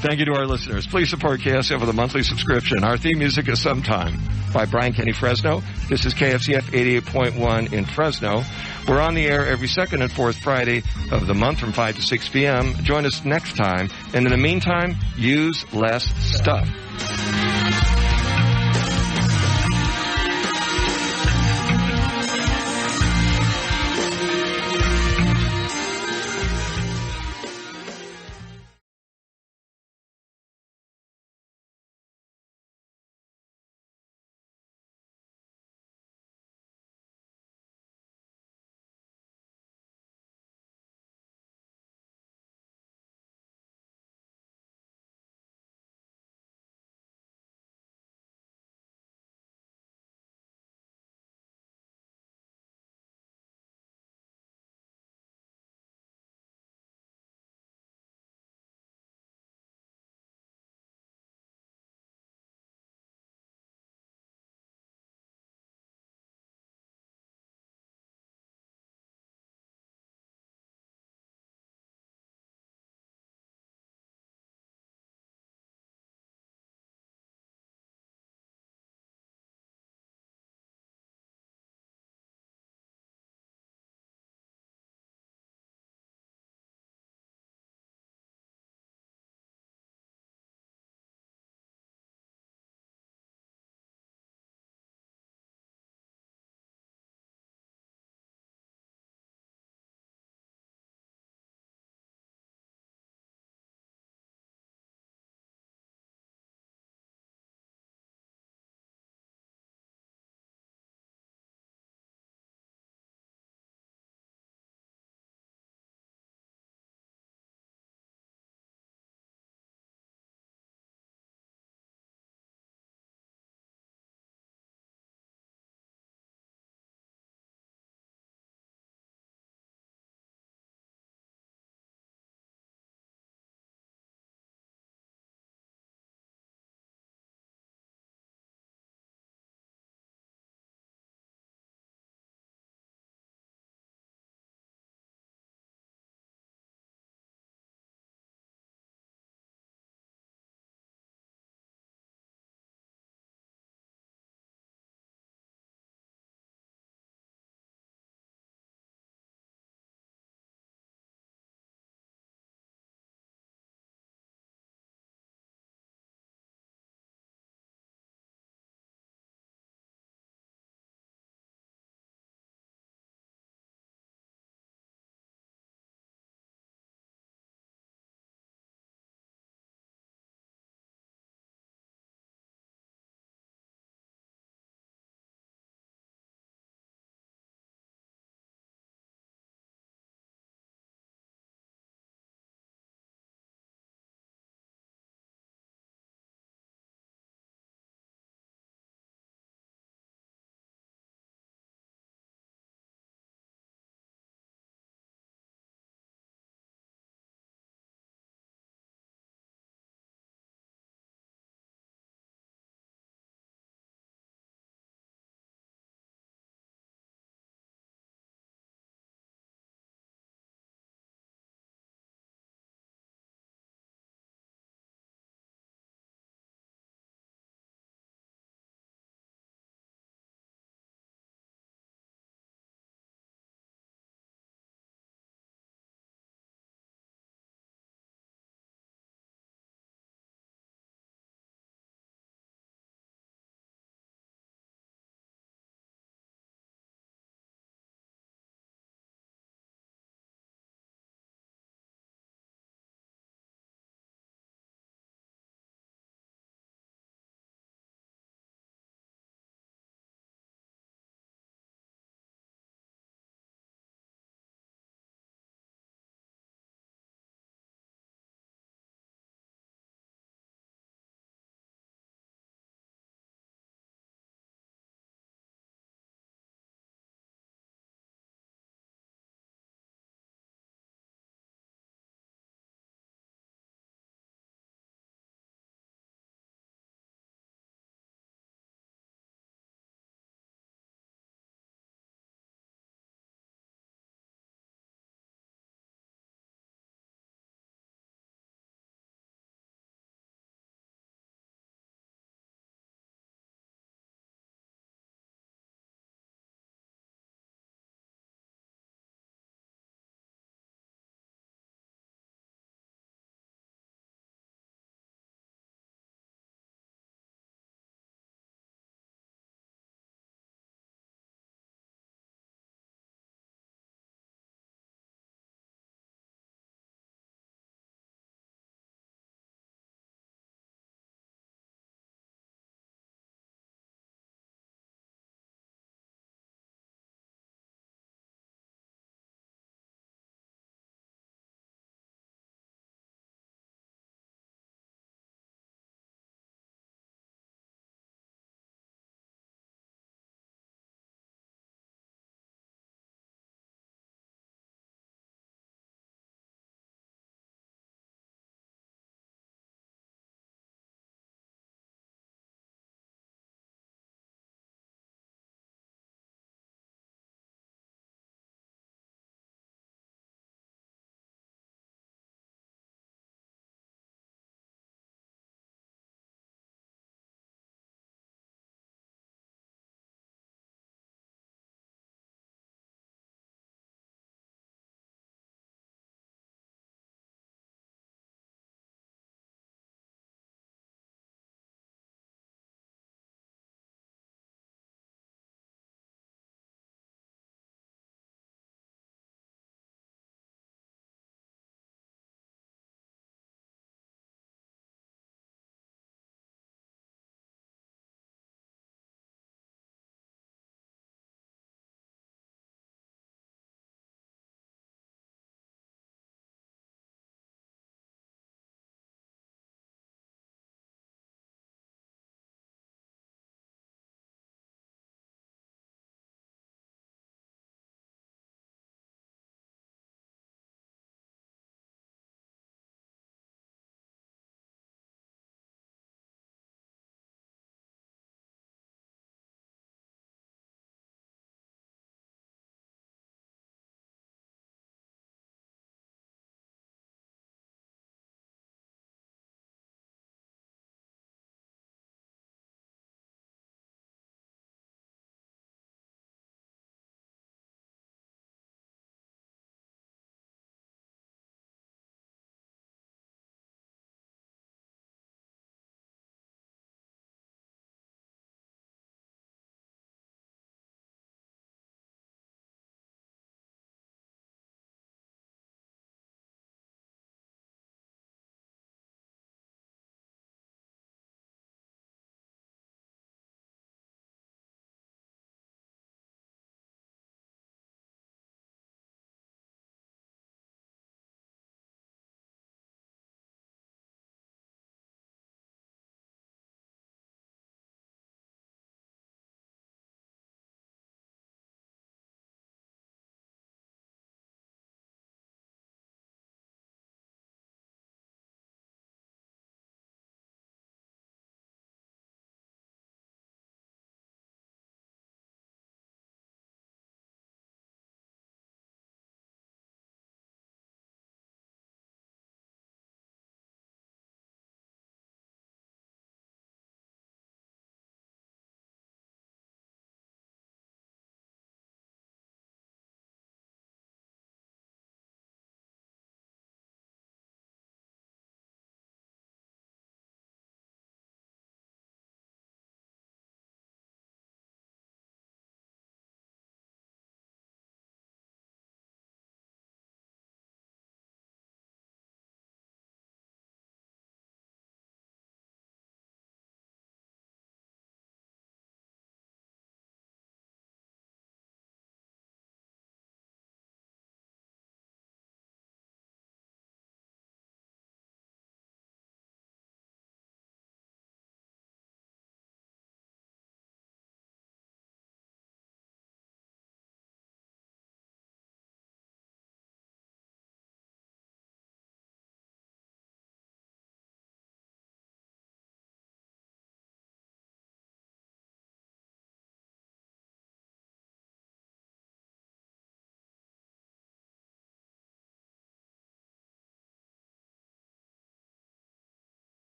Thank you to our listeners. Please support KFCF with a monthly subscription. Our theme music is Sometime by Brian Kenny Fresno. This is KFCF 88.1 in Fresno. We're on the air every second and fourth Friday of the month from 5 to 6 p.m. Join us next time. And in the meantime, use less stuff.